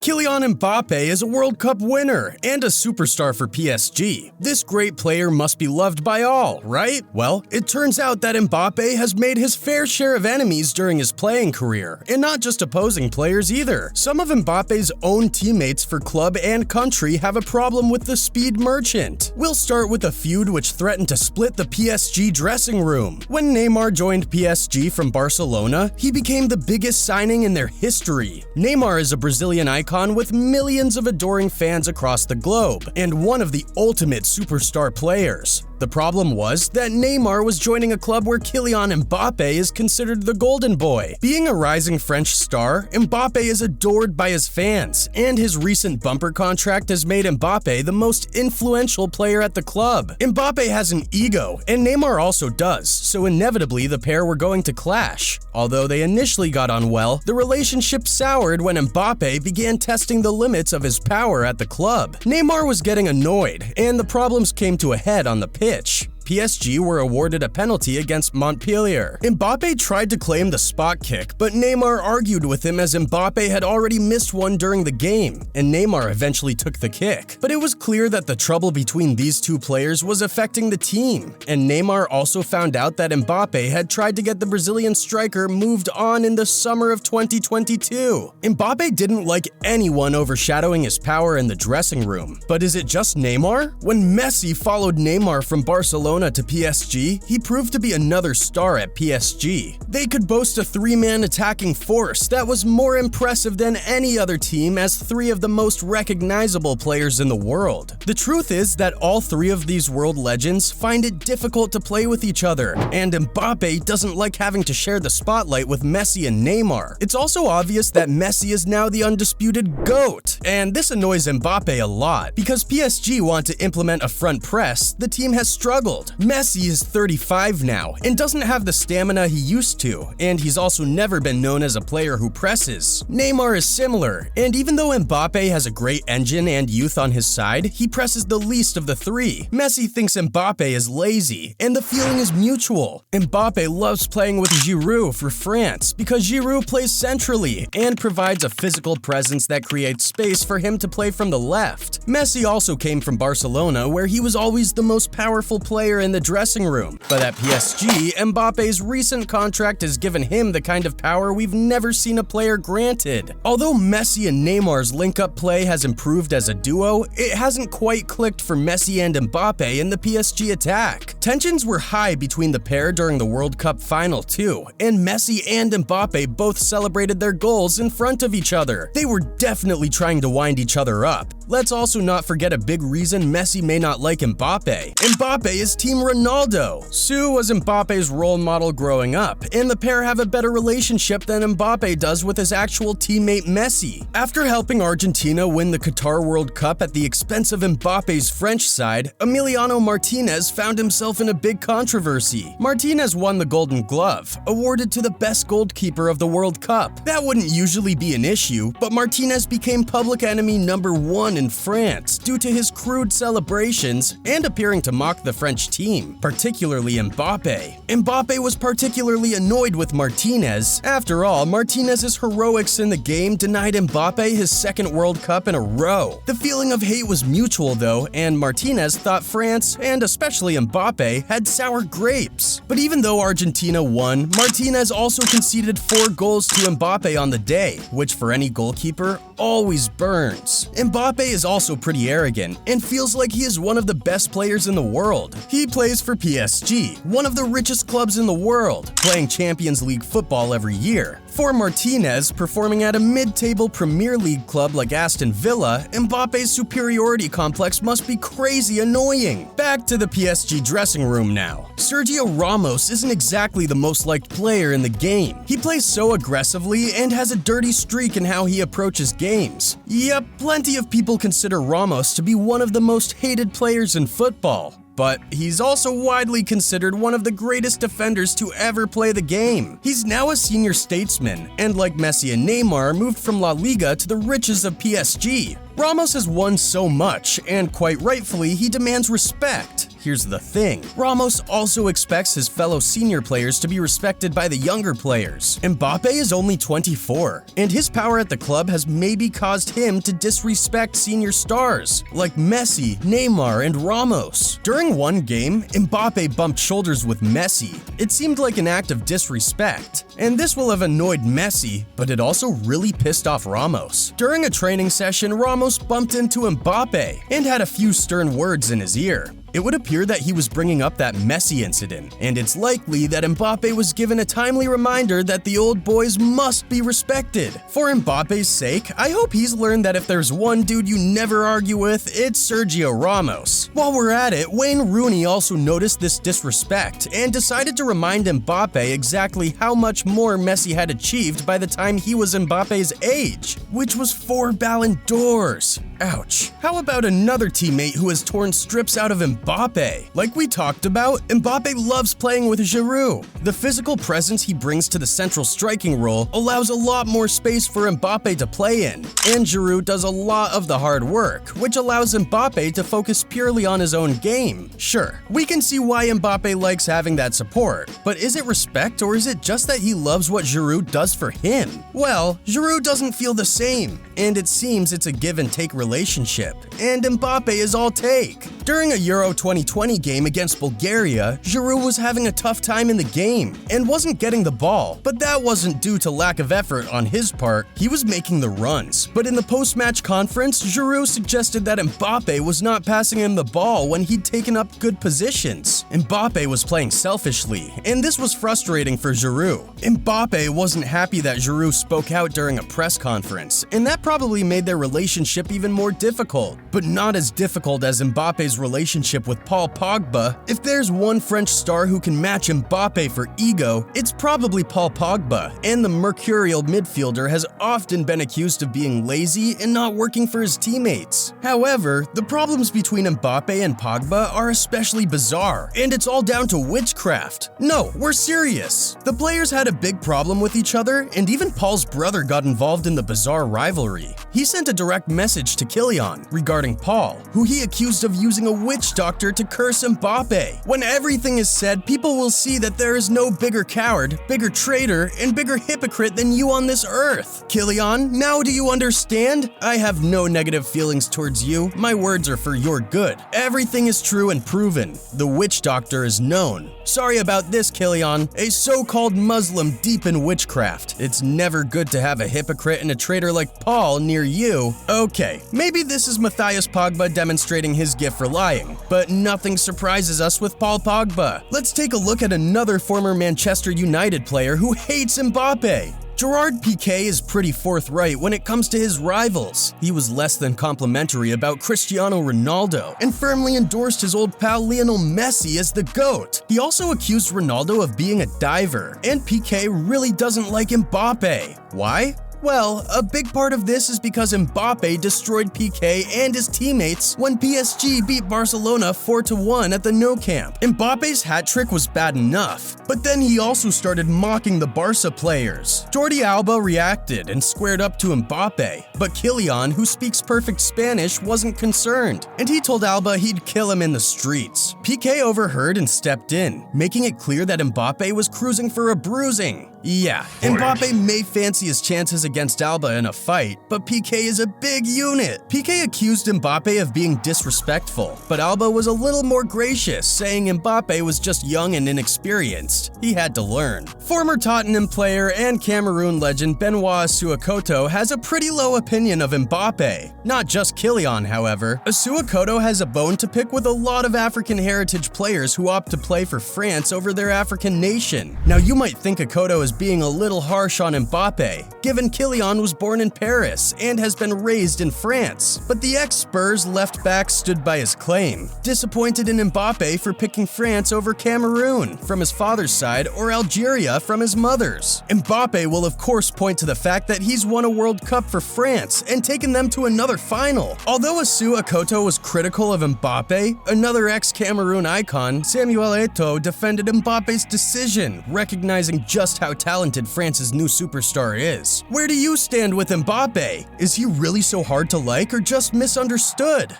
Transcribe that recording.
Kylian Mbappe is a World Cup winner and a superstar for PSG. This great player must be loved by all, right? Well, it turns out that Mbappe has made his fair share of enemies during his playing career, and not just opposing players either. Some of Mbappe's own teammates for club and country have a problem with the speed merchant. We'll start with a feud which threatened to split the PSG dressing room. When Neymar joined PSG from Barcelona, he became the biggest signing in their history. Neymar is a Brazilian icon with millions of adoring fans across the globe, and one of the ultimate superstar players. The problem was that Neymar was joining a club where Kylian Mbappe is considered the golden boy. Being a rising French star, Mbappe is adored by his fans, and his recent bumper contract has made Mbappe the most influential player at the club. Mbappe has an ego, and Neymar also does, so inevitably the pair were going to clash. Although they initially got on well, the relationship soured when Mbappe began testing the limits of his power at the club. Neymar was getting annoyed, and the problems came to a head on the pitch. PSG were awarded a penalty against Montpellier. Mbappe tried to claim the spot kick, but Neymar argued with him as Mbappe had already missed one during the game, and Neymar eventually took the kick. But it was clear that the trouble between these two players was affecting the team, and Neymar also found out that Mbappe had tried to get the Brazilian striker moved on in the summer of 2022. Mbappe didn't like anyone overshadowing his power in the dressing room. But is it just Neymar? When Messi followed Neymar from Barcelona to PSG, he proved to be another star at PSG. They could boast a three-man attacking force that was more impressive than any other team as three of the most recognizable players in the world. The truth is that all three of these world legends find it difficult to play with each other, and Mbappe doesn't like having to share the spotlight with Messi and Neymar. It's also obvious that Messi is now the undisputed GOAT, and this annoys Mbappe a lot. Because PSG want to implement a front press, the team has struggled. Messi is 35 now and doesn't have the stamina he used to, and he's also never been known as a player who presses. Neymar is similar, and even though Mbappe has a great engine and youth on his side, he presses the least of the three. Messi thinks Mbappe is lazy, and the feeling is mutual. Mbappe loves playing with Giroud for France because Giroud plays centrally and provides a physical presence that creates space for him to play from the left. Messi also came from Barcelona, where he was always the most powerful player in the dressing room, but at PSG, Mbappe's recent contract has given him the kind of power we've never seen a player granted. Although Messi and Neymar's link-up play has improved as a duo, it hasn't quite clicked for Messi and Mbappe in the PSG attack. Tensions were high between the pair during the World Cup final too, and Messi and Mbappe both celebrated their goals in front of each other. They were definitely trying to wind each other up. Let's also not forget a big reason Messi may not like Mbappe. Mbappe is Team Ronaldo. Sue was Mbappe's role model growing up, and the pair have a better relationship than Mbappe does with his actual teammate Messi. After helping Argentina win the Qatar World Cup at the expense of Mbappe's French side, Emiliano Martinez found himself in a big controversy. Martinez won the Golden Glove, awarded to the best goalkeeper of the World Cup. That wouldn't usually be an issue, but Martinez became public enemy number one in France due to his crude celebrations and appearing to mock the French team, particularly Mbappe. Mbappe was particularly annoyed with Martinez. After all, Martinez's heroics in the game denied Mbappe his second World Cup in a row. The feeling of hate was mutual though, and Martinez thought France, and especially Mbappe, had sour grapes. But even though Argentina won, Martinez also conceded 4 goals to Mbappe on the day, which for any goalkeeper always burns. Mbappe is also pretty arrogant and feels like he is one of the best players in the world. He plays for PSG, one of the richest clubs in the world, playing Champions League football every year. For Martinez, performing at a mid-table Premier League club like Aston Villa, Mbappe's superiority complex must be crazy annoying. Back to the PSG dressing room now. Sergio Ramos isn't exactly the most liked player in the game. He plays so aggressively and has a dirty streak in how he approaches games. Yep, plenty of people consider Ramos to be one of the most hated players in football. But he's also widely considered one of the greatest defenders to ever play the game. He's now a senior statesman, and like Messi and Neymar, moved from La Liga to the riches of PSG. Ramos has won so much, and quite rightfully, he demands respect. here's the thing. Ramos also expects his fellow senior players to be respected by the younger players. Mbappe is only 24, and his power at the club has maybe caused him to disrespect senior stars like Messi, Neymar, and Ramos. During one game, Mbappe bumped shoulders with Messi. It seemed like an act of disrespect, and this will have annoyed Messi, but it also really pissed off Ramos. During a training session, Ramos bumped into Mbappe and had a few stern words in his ear. It would appear that he was bringing up that Messi incident, and it's likely that Mbappe was given a timely reminder that the old boys must be respected. For Mbappe's sake, I hope he's learned that if there's one dude you never argue with, it's Sergio Ramos. While we're at it, Wayne Rooney also noticed this disrespect and decided to remind Mbappe exactly how much more Messi had achieved by the time he was Mbappe's age, which was 4 Ballon d'Ors. Ouch. How about another teammate who has torn strips out of Mbappe? Like we talked about, Mbappe loves playing with Giroud. The physical presence he brings to the central striking role allows a lot more space for Mbappe to play in, and Giroud does a lot of the hard work, which allows Mbappe to focus purely on his own game. Sure, we can see why Mbappe likes having that support, but is it respect or is it just that he loves what Giroud does for him? Well, Giroud doesn't feel the same, and it seems it's a give-and-take relationship, and Mbappe is all take. During a Euro 2020 game against Bulgaria, Giroud was having a tough time in the game and wasn't getting the ball, but that wasn't due to lack of effort on his part. He was making the runs, but in the post-match conference, Giroud suggested that Mbappe was not passing him the ball when he'd taken up good positions. Mbappe was playing selfishly, and this was frustrating for Giroud. Mbappe wasn't happy that Giroud spoke out during a press conference, and that probably made their relationship even more difficult, but not as difficult as Mbappe's relationship with Paul Pogba. If there's one French star who can match Mbappe for ego, it's probably Paul Pogba, and the mercurial midfielder has often been accused of being lazy and not working for his teammates. However, the problems between Mbappe and Pogba are especially bizarre, and it's all down to witchcraft. No, we're serious. The players had a big problem with each other, and even Paul's brother got involved in the bizarre rivalry. He sent a direct message to Kylian regarding Paul, who he accused of using a witch doctor to curse Mbappe. When everything is said, people will see that there is no bigger coward, bigger traitor, and bigger hypocrite than you on this earth. Kylian, now do you understand? I have no negative feelings towards you. My words are for your good. Everything is true and proven. The witch doctor is known. Sorry about this, Kylian, a so-called Muslim deep in witchcraft. It's never good to have a hypocrite and a traitor like Paul near you. Okay, maybe this is Matthias Pogba demonstrating his gift for lying, but nothing surprises us with Paul Pogba. Let's take a look at another former Manchester United player who hates Mbappe. Gerard Piqué is pretty forthright when it comes to his rivals. He was less than complimentary about Cristiano Ronaldo and firmly endorsed his old pal Lionel Messi as the GOAT. He also accused Ronaldo of being a diver, and Piqué really doesn't like Mbappe. Why? Well, a big part of this is because Mbappe destroyed Piqué and his teammates when PSG beat Barcelona 4-1 at the Nou Camp. Mbappe's hat trick was bad enough, but then he also started mocking the Barca players. Jordi Alba reacted and squared up to Mbappe, but Kylian, who speaks perfect Spanish, wasn't concerned, and he told Alba he'd kill him in the streets. Piqué overheard and stepped in, making it clear that Mbappe was cruising for a bruising. Yeah, Mbappe may fancy his chances against Alba in a fight, but Piqué is a big unit. Piqué accused Mbappe of being disrespectful, but Alba was a little more gracious, saying Mbappe was just young and inexperienced. He had to learn. Former Tottenham player and Cameroon legend Benoit Asuakoto has a pretty low opinion of Mbappe. Not just Kylian, however. Asuakoto has a bone to pick with a lot of African heritage players who opt to play for France over their African nation. Now you might think Akoto is being a little harsh on Mbappe, given Kylian was born in Paris and has been raised in France. But the ex-Spurs left back stood by his claim, disappointed in Mbappe for picking France over Cameroon from his father's side or Algeria from his mother's. Mbappe will of course point to the fact that he's won a World Cup for France and taken them to another final. Although Asuakoto was critical of Mbappe, another ex-Cameroon icon, Samuel Eto'o, defended Mbappe's decision, recognizing just how talented France's new superstar is. Where do you stand with Mbappe? Is he really so hard to like or just misunderstood?